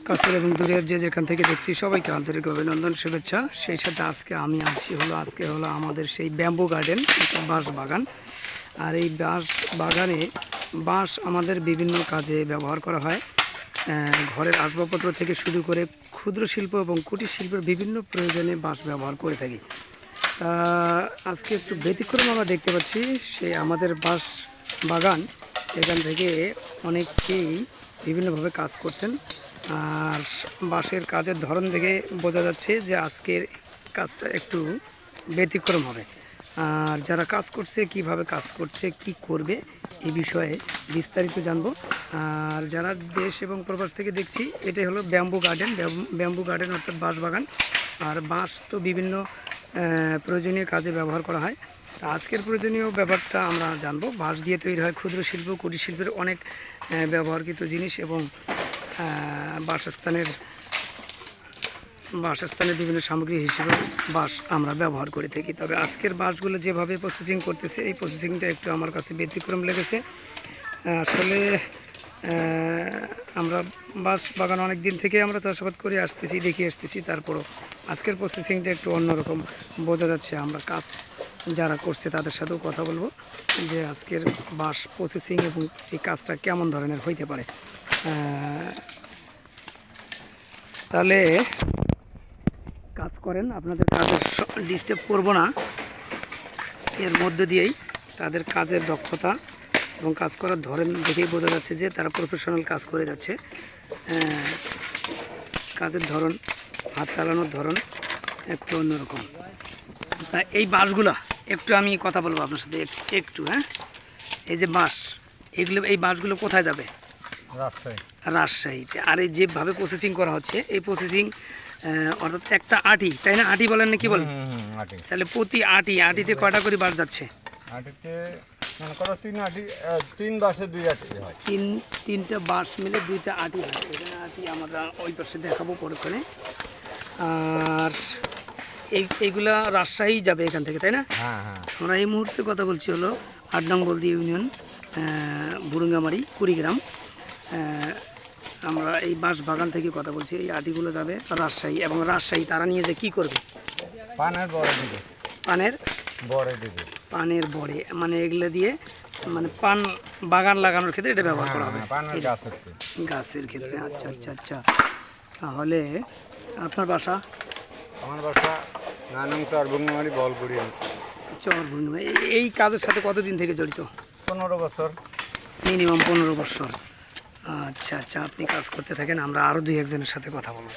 কাছের এবং দূরের যে যেখান থেকে দেখছি সবাইকে আন্তরিক অভিনন্দন শুভেচ্ছা। সেই সাথে আজকে হলো আমাদের সেই ব্যাম্বু গার্ডেন, বাঁশ বাগান। আর এই বাঁশ বাগানে বাঁশ আমাদের বিভিন্ন কাজে ব্যবহার করা হয়। ঘরের আসবাবপত্র থেকে শুরু করে ক্ষুদ্র শিল্প এবং কুটির শিল্পের বিভিন্ন প্রয়োজনে বাঁশ ব্যবহার করে থাকি। আজকে একটু ব্যতিক্রম আমরা দেখতে পাচ্ছি সেই আমাদের বাঁশ বাগান। এখান থেকে অনেকেই বিভিন্নভাবে কাজ করছেন। আর বাঁশের কাজের ধরন দেখে বোঝা যাচ্ছে যে আজকের কাজটা একটু ব্যতিক্রম হবে। আর যারা কাজ করছে কিভাবে কাজ করছে কি করবে এই বিষয়ে বিস্তারিত জানবো। আর যারা দেশ এবং প্রবাস থেকে দেখছি, এটাই হলো ব্যাম্বু গার্ডেন অর্থাৎ বাঁশ বাগান। আর বাঁশ তো বিভিন্ন প্রয়োজনীয় কাজে ব্যবহার করা হয়। তা আজকের প্রয়োজনীয় ব্যাপারটা আমরা জানবো। বাঁশ দিয়ে তৈরি হয় ক্ষুদ্র শিল্প, কুটির শিল্পের অনেক ব্যবহারকৃত জিনিস এবং বাসস্থানের বিভিন্ন সামগ্রী হিসেবে বাঁশ আমরা ব্যবহার করে থাকি। তবে আজকের বাঁশগুলো যেভাবে প্রসেসিং করতেছে এই প্রসেসিংটা একটু আমার কাছে ব্যতিক্রম লেগেছে। আসলে আমরা বাঁশ বাগান অনেক দিন থেকে আমরা চাষাবাদ করে দেখে আসতেছি, তারপরও আজকের প্রসেসিংটা একটু অন্যরকম বোঝা যাচ্ছে। আমরা কাজ যারা করছে তাদের সাথেও কথা বলবো যে আজকের বাঁশ প্রসেসিং এবং এই কাজটা কেমন ধরনের হইতে পারে। তাহলে কাজ করেন, আপনাদের কাজের ডিস্টার্ব করবো না। এর মধ্য দিয়েই তাদের কাজের দক্ষতা এবং কাজ করার ধরন দেখেই বোঝা যাচ্ছে যে তারা প্রফেশনাল কাজ করে যাচ্ছে। কাজের ধরন, হাত চালানোর ধরন একটু অন্যরকম। তা এই বাঁশগুলো একটু আমি কথা বলবো আপনার সাথে একটু। এই যে বাঁশ, এই বাঁশগুলো কোথায় যাবে? রাজশাহীতে। আর এই যেভাবে প্রসেসিং করা হচ্ছে এই প্রসেসিং অর্থাৎ একটা আটি, তাই না? আটি বলেন না কি বলেন? তাহলে প্রতি আটিতে কয়টা করে বাঁশ যাচ্ছে? তিনটা বাঁশ মিলে 2টা আটি হয়। এখানে আটি আমরা ওই পাশে দেখাবো পরক্ষণে। আর এইগুলা রাজশাহী যাবে এখান থেকে, তাই না? আমরা এই মুহূর্তে কথা বলছি হলো 8 নং বলদি ইউনিয়ন, বুরুঙ্গামারি, কুড়িগ্রাম। আমরা এই বাঁশ বাগান থেকে কথা বলছি। এই আটিগুলো যাবে রাজশাহী, এবং রাজশাহী তারা নিয়ে যে কী করবে? পানের বড়ে, মানে এগুলো দিয়ে মানে পান বাগান লাগানোর ক্ষেত্রে এটা ব্যবহার করা হবে, গাছের ক্ষেত্রে। আচ্ছা আচ্ছা আচ্ছা। তাহলে আপনার বাসা? আমার বাসা চরবুঙ্গামারি বলপুরি। চরবুঙ্গামারি। এই কাজের সাথে কতদিন থেকে জড়িত? 15 বছর। মিনিমাম 15 বছর। আচ্ছা আচ্ছা, আপনি কাজ করতে থাকেন, আমরা আরও 2-1 জনের সাথে কথা বলব।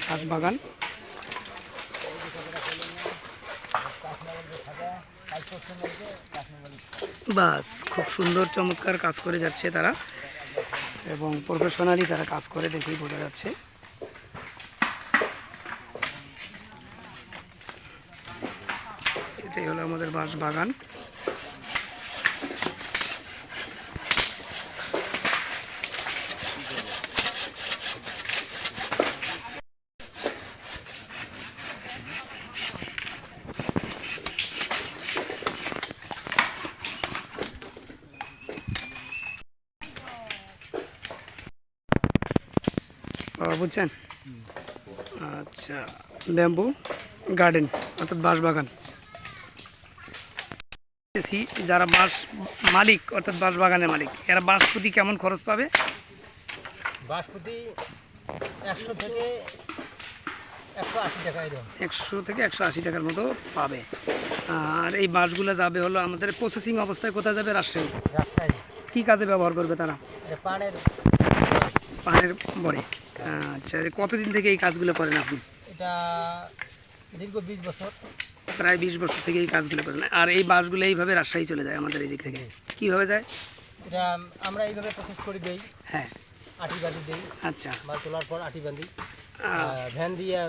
বাঁশ বাগান বাস খুব সুন্দর চমৎকার কাজ করে যাচ্ছে তারা, এবং প্রফেশনালি তারা কাজ করে দেখেই বোঝা যাচ্ছে। এটাই হলো আমাদের বাঁশ বাগান। বুঝছেন? আচ্ছা, ব্যাম্বু গার্ডেন অর্থাৎ বাঁশ বাগান। যারা বাঁশ মালিক অর্থাৎ বাঁশ বাগানের মালিক, এরা বাঁশ প্রতি কেমন খরচ পাবে? বাঁশ প্রতি 100 থেকে 180 টাকা, 100 থেকে 180 টাকার মতো পাবে। আর এই বাঁশগুলো যাবে হলো আমাদের প্রসেসিং অবস্থায় কোথায় যাবে? রাজশাহী। কী কাজে ব্যবহার করবে তারা? পানের বড়ে। আচ্ছা, কতদিন থেকে এই কাজগুলো করেন আপনি? এটা দীর্ঘ 20 বছর। প্রায় 20 বছর থেকে এই কাজগুলো করেন। আর এই বাঁশগুলো এইভাবে রাজশাহী চলে যায় আমাদের এই দিক থেকে? কীভাবে যায়? এটা আমরা এইভাবে প্রসেস করে দেই। হ্যাঁ, আটি বাঁধি দেই। আচ্ছা, মাল তোলার পর আটি বাঁধি, ভ্যান দিয়ে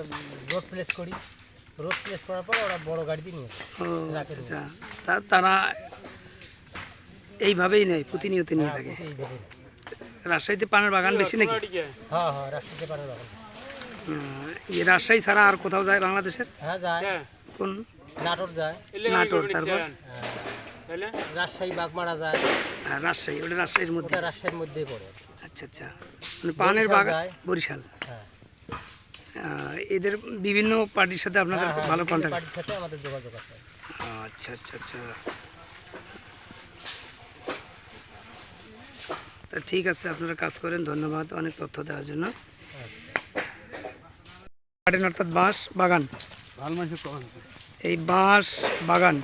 রোড প্লেস করি। রোড প্লেস করার পর ওরা বড় গাড়ি দিয়ে নিয়ে আসে। আচ্ছা, তারা এইভাবেই নেয়, প্রতিনিয়ত নিয়ে থাকে। রাজশাহীতে পানের বাগান বেশি নাকি? হ্যাঁ, রাজশাহীতে পানের বাগান। রাজশাহী ছাড়া আর কোথাও যায় বাংলাদেশের? হ্যাঁ যায়। কোন? নাটোর যায়। নাটোর, তারপর রাজশাহী বাগমারা যায়, রাজশাহী, ওটা রাজশাহীর মধ্যে। ওটা রাজশাহীর মধ্যেই পড়ে। আচ্ছা আচ্ছা, মানে পানের বরিশাল বাগান, যায়। বরিশাল। হ্যাঁ এদের বিভিন্ন পার্টির সাথে আপনাদের হ্যাঁ, ভালো বিভিন্ন কন্ট্যাক্ট? পার্টির সাথে আমাদের যোগাযোগ আছে। আচ্ছা আচ্ছা আচ্ছা, তা ঠিক আছে, আপনারা কাজ করেন। ধন্যবাদ অনেক তথ্য দেওয়ার জন্য। গার্ডেন অর্থাৎ বাঁশ বাগান, এই বাঁশ বাগান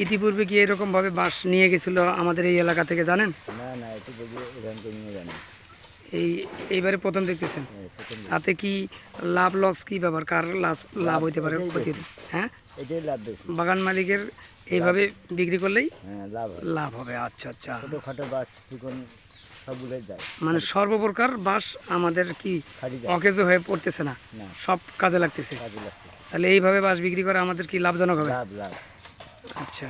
ইতিপূর্বে কি এরকমভাবে বাঁশ নিয়ে গেছিল আমাদের এই এলাকা থেকে, জানেন? না না, এটা যদি এখান থেকে নিয়ে জানি এইবারে প্রথম দেখতেছেন। তাতে কি লাভ লস কি ব্যাপার, কার লাভ হইতে পারে, ক্ষতি হতে? হ্যাঁ, এটাই লাভ বেশি। বাগান মালিকের এইভাবে বিক্রি করলেই হ্যাঁ, লাভ হয়। লাভ হবে। আচ্ছা আচ্ছা, ছোটোখাটো বাস চিকন সবগুলোই যায়, মানে সর্বপ্রকার বাঁশ আমাদের কি খালি যায় অকেজো হয়ে পড়তেছে না, না, সব কাজে লাগতেছে। কাজে লাগছে। তাহলে এইভাবে বাঁশ বিক্রি করা আমাদের কি লাভজনক হবে? লাভ লাভ। আচ্ছা,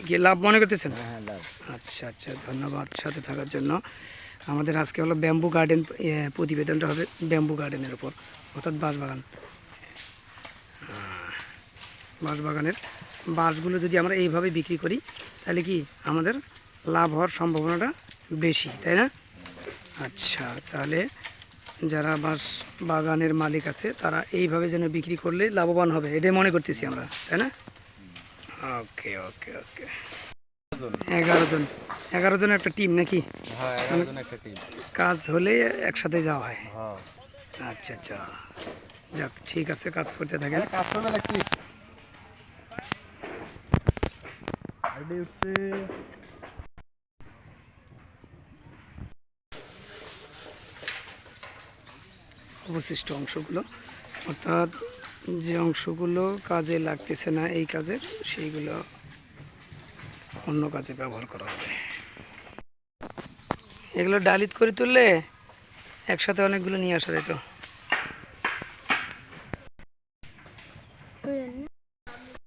কি লাভ মনে করতেছেন? হ্যাঁ হ্যাঁ, লাভ। আচ্ছা আচ্ছা, ধন্যবাদ সাথে থাকার জন্য। আমাদের আজকে হলো ব্যাম্বু গার্ডেন, প্রতিবেদনটা হবে ব্যাম্বু গার্ডেনের উপর, অর্থাৎ বাঁশবাগান। বাঁশবাগানের বাঁশগুলো যদি আমরা এইভাবে বিক্রি করি তাহলে কি আমাদের লাভ হওয়ার সম্ভাবনাটা বেশি, তাই না? আচ্ছা, তাহলে যারা বাঁশ বাগানের মালিক আছে তারা এইভাবে যেন বিক্রি করলে লাভবান হবে, এটাই মনে করতেছি আমরা, তাই না? ওকে ওকে ওকে, 11 জন, 11 জনের একটা টিম নাকি? হ্যাঁ, 11 জন একটা টিম। কাজ হলে একসাথে যাওয়া হয়। হ্যাঁ, আচ্ছা আচ্ছা, যাক ঠিক আছে, কাজ করতে থাকেন। কাজ করবে লাগছি। আইডি উঠছে। অবশিষ্ট অংশগুলো, অর্থাৎ যে অংশগুলো কাজে লাগতেছে না এই কাজের, সেইগুলো অন্য কাজে ব্যবহার করা হবে। এগুলো ডালিত করে তুললে একসাথে অনেকগুলো নিয়ে আসা যেত।